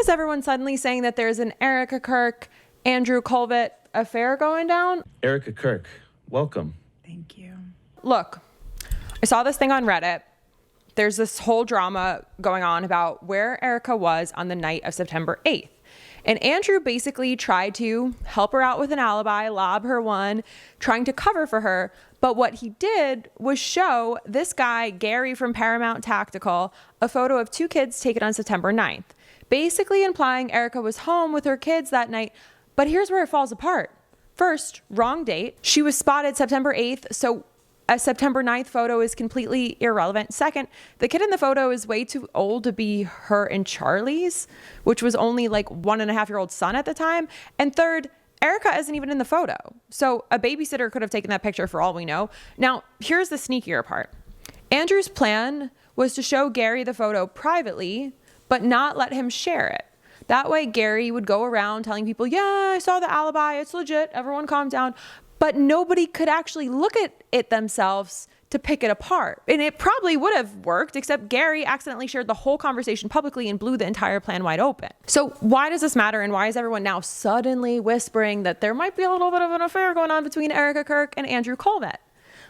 is everyone suddenly saying that there's an Erika Kirk, Andrew Kolvet affair going down? Erika Kirk, welcome. Thank you. Look, I saw this thing on Reddit. There's this whole drama going on about where Erika was on the night of September 8th. And Andrew basically tried to help her out with an alibi, lob her one, trying to cover for her. But what he did was show this guy, Gary from Paramount Tactical, a photo of two kids taken on September 9th, basically implying Erika was home with her kids that night. But here's where it falls apart. First, wrong date. She was spotted September 8th, so a September 9th photo is completely irrelevant. Second, the kid in the photo is way too old to be her and Charlie's, which was only like 1.5-year-old son at the time. And third, Erika isn't even in the photo. So a babysitter could have taken that picture for all we know. Now, here's the sneakier part. Andrew's plan was to show Gary the photo privately, but not let him share it. That way, Gary would go around telling people, yeah, I saw the alibi. It's legit. Everyone calm down. But nobody could actually look at it themselves to pick it apart. And it probably would have worked, except Gary accidentally shared the whole conversation publicly and blew the entire plan wide open. So why does this matter? And why is everyone now suddenly whispering that there might be a little bit of an affair going on between Erika Kirk and Andrew Kolvet?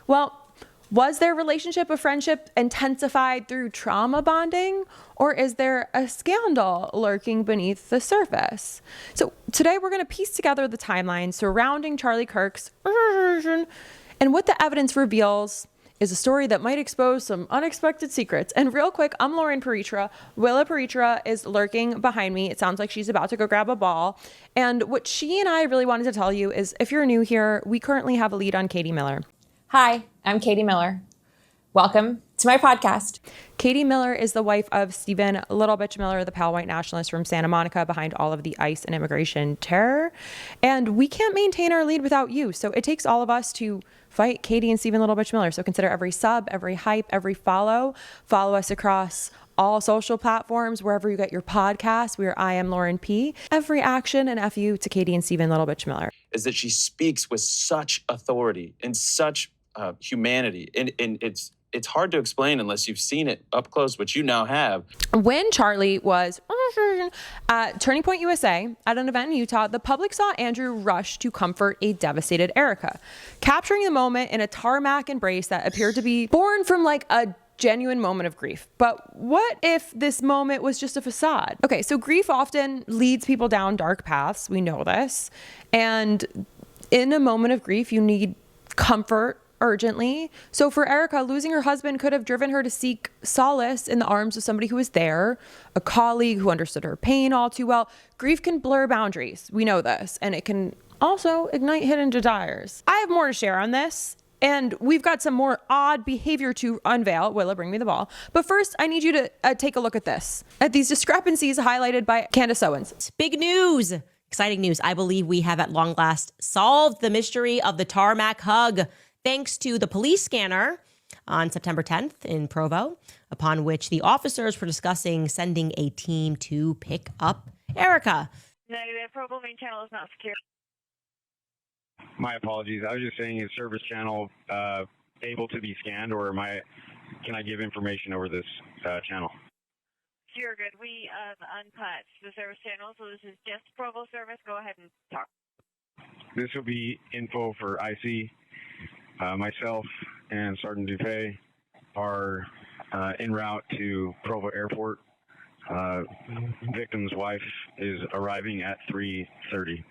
Well, was their relationship a friendship intensified through trauma bonding? Or is there a scandal lurking beneath the surface? So today we're going to piece together the timeline surrounding Charlie Kirk's version. And what the evidence reveals is a story that might expose some unexpected secrets. And real quick, I'm Lauren Paritra. Willa Paritra is lurking behind me. It sounds like she's about to go grab a ball. And what she and I really wanted to tell you is, if you're new here, we currently have a lead on Katie Miller. Hi, I'm Katie Miller. Welcome to my podcast. Katie Miller is the wife of Stephen Little Bitch Miller, the pale white nationalist from Santa Monica behind all of the ICE and immigration terror. And we can't maintain our lead without you. So it takes all of us to fight Katie and Stephen Little Bitch Miller. So consider every sub, every hype, every follow. Follow us across all social platforms, wherever you get your podcasts. We are I Am Lauren P. Every action and FU to Katie and Stephen Little Bitch Miller. Is that she speaks with such authority and such humanity. And it's hard to explain unless you've seen it up close, which you now have. When Charlie was at Turning Point USA at an event in Utah, the public saw Andrew rush to comfort a devastated Erika, capturing the moment in a tarmac embrace that appeared to be born from like a genuine moment of grief. But what if this moment was just a facade? Okay, so grief often leads people down dark paths. We know this. And in a moment of grief, you need comfort urgently. So for Erika, losing her husband could have driven her to seek solace in the arms of somebody who was there, a colleague who understood her pain all too well. Grief can blur boundaries. We know this. And it can also ignite hidden desires. I have more to share on this. And we've got some more odd behavior to unveil. Willa, bring me the ball. But first, I need you to take a look at this. At these discrepancies highlighted by Candace Owens. Big news. Exciting news. I believe we have at long last solved the mystery of the tarmac hug, thanks to the police scanner on September 10th in Provo, upon which the officers were discussing sending a team to pick up Erika. Negative. Provo main channel is not secure. My apologies. I was just saying, is service channel able to be scanned, or can I give information over this channel? You're good. We unpatched the service channel, so this is just Provo service. Go ahead and talk. This will be info for IC. Myself and Sergeant Dupay are en route to Provo Airport. Victim's wife is arriving at 3:30.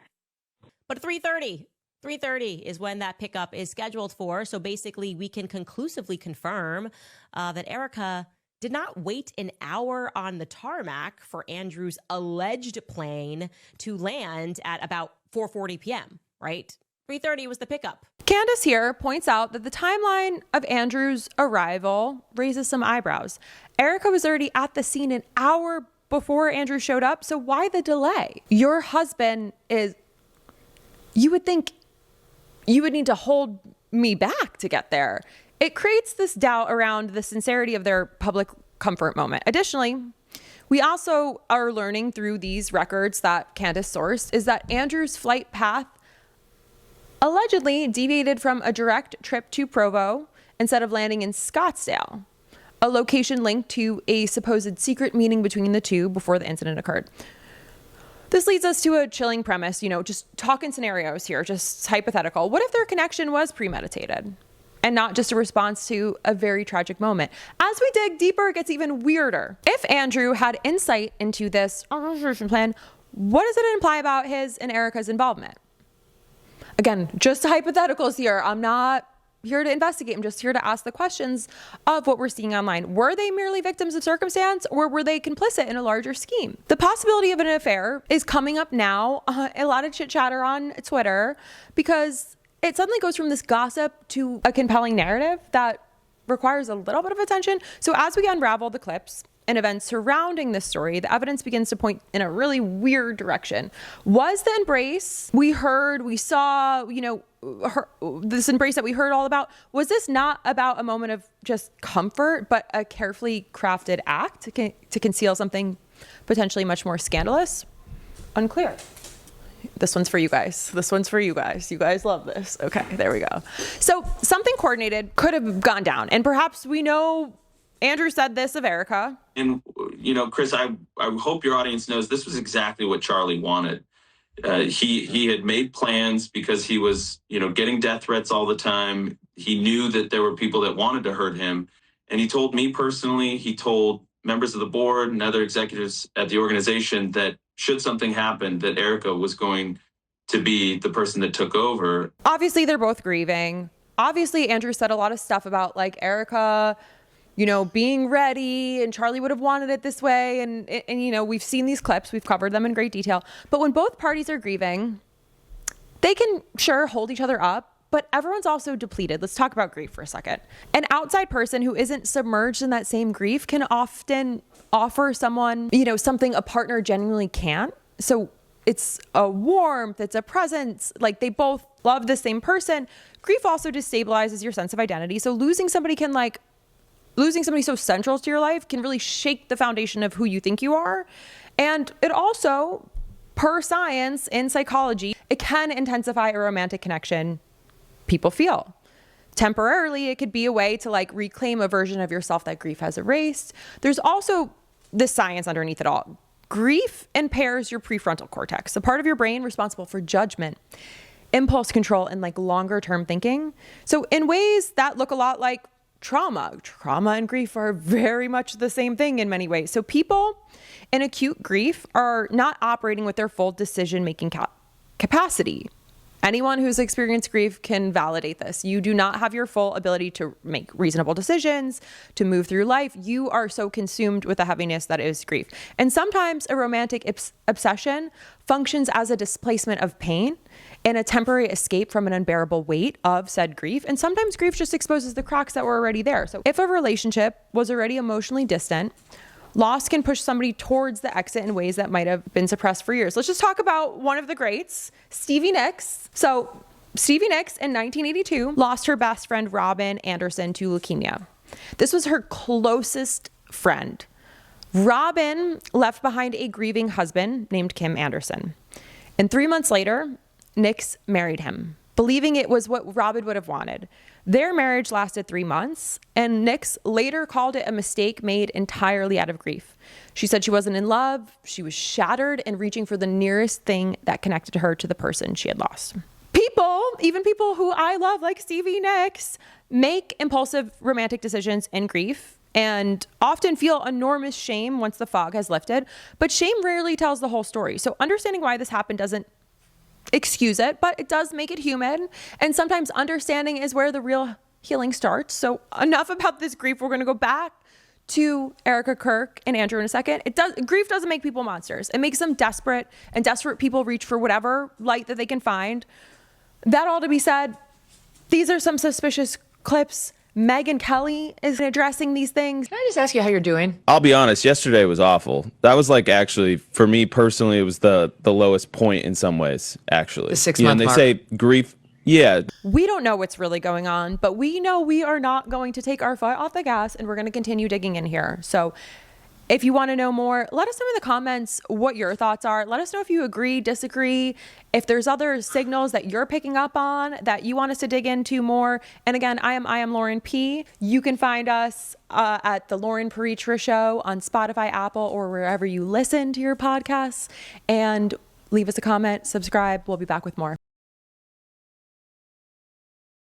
But 3:30 is when that pickup is scheduled for. So basically, we can conclusively confirm that Erika did not wait an hour on the tarmac for Andrew's alleged plane to land at about 4:40 p.m., right? 3:30 was the pickup. Candace here points out that the timeline of Andrew's arrival raises some eyebrows. Erika was already at the scene an hour before Andrew showed up, so why the delay? Your husband is... You would think you would need to hold me back to get there. It creates this doubt around the sincerity of their public comfort moment. Additionally, we also are learning through these records that Candace sourced is that Andrew's flight path allegedly deviated from a direct trip to Provo instead of landing in Scottsdale, a location linked to a supposed secret meeting between the two before the incident occurred. This leads us to a chilling premise, just talking scenarios here, just hypothetical. What if their connection was premeditated and not just a response to a very tragic moment? As we dig deeper, it gets even weirder. If Andrew had insight into this plan, what does it imply about his and Erika's involvement? Again, just hypotheticals here. I'm not here to investigate. I'm just here to ask the questions of what we're seeing online. Were they merely victims of circumstance, or were they complicit in a larger scheme? The possibility of an affair is coming up now. A lot of chit chatter on Twitter, because it suddenly goes from this gossip to a compelling narrative that requires a little bit of attention. So as we unravel the clips and events surrounding this story, the evidence begins to point in a really weird direction. Was the embrace we heard, we saw, this embrace that we heard all about, was this not about a moment of just comfort, but a carefully crafted act to conceal something potentially much more scandalous? Unclear. This one's for you guys. This one's for you guys. You guys love this. Okay, there we go. So something coordinated could have gone down. And perhaps we know Andrew said this of Erika. And, Chris, I hope your audience knows this was exactly what Charlie wanted. He had made plans because he was, getting death threats all the time. He knew that there were people that wanted to hurt him. And he told me personally, he told members of the board and other executives at the organization that should something happen, that Erika was going to be the person that took over. Obviously, they're both grieving. Obviously, Andrew said a lot of stuff about Erika, being ready, and Charlie would have wanted it this way. And we've seen these clips, we've covered them in great detail. But when both parties are grieving, they can sure hold each other up, but everyone's also depleted. Let's talk about grief for a second. An outside person who isn't submerged in that same grief can often offer someone, something a partner genuinely can't. So it's a warmth, it's a presence, they both love the same person. Grief also destabilizes your sense of identity. So losing somebody so central to your life can really shake the foundation of who you think you are. And it also, per science in psychology, it can intensify a romantic connection people feel. Temporarily, it could be a way to reclaim a version of yourself that grief has erased. There's also this science underneath it all. Grief impairs your prefrontal cortex, the part of your brain responsible for judgment, impulse control, and longer term thinking. So in ways that look a lot like trauma and grief are very much the same thing in many ways. So people in acute grief are not operating with their full decision-making capacity. Anyone who's experienced grief can validate this. You do not have your full ability to make reasonable decisions, to move through life. You are so consumed with the heaviness that is grief. And sometimes a romantic obsession functions as a displacement of pain and a temporary escape from an unbearable weight of said grief. And sometimes grief just exposes the cracks that were already there. So if a relationship was already emotionally distant, loss can push somebody towards the exit in ways that might have been suppressed for years. Let's just talk about one of the greats, Stevie Nicks. So Stevie Nicks in 1982 lost her best friend, Robin Anderson, to leukemia. This was her closest friend. Robin left behind a grieving husband named Kim Anderson. And 3 months later, Nicks married him, believing it was what Robin would have wanted. Their marriage lasted 3 months, and Nicks later called it a mistake made entirely out of grief. She said she wasn't in love, she was shattered and reaching for the nearest thing that connected her to the person she had lost. Even people who I love, like Stevie Nicks, make impulsive romantic decisions in grief and often feel enormous shame once the fog has lifted, but shame rarely tells the whole story. So understanding why this happened doesn't excuse it, but it does make it human. And sometimes understanding is where the real healing starts. So enough about this grief. We're going to go back to Erika Kirk and Andrew in a second. Grief doesn't make people monsters. It makes them desperate, and desperate people reach for whatever light that they can find. That all to be said, these are some suspicious clips. Megyn Kelly is addressing these things. Can I just ask you how you're doing? I'll be honest, yesterday was awful. That was actually, for me personally, it was the lowest point in some ways, actually. The 6 month mark. mark. They say grief, yeah. We don't know what's really going on, but we know we are not going to take our foot off the gas, and we're going to continue digging in here. So If you want to know more, let us know in the comments what your thoughts are. Let us know if you agree, disagree, if there's other signals that you're picking up on that you want us to dig into more. And again, I am Lauren P. You can find us at the Lauren Paritra Show on Spotify, Apple, or wherever you listen to your podcasts. And leave us a comment, subscribe. We'll be back with more.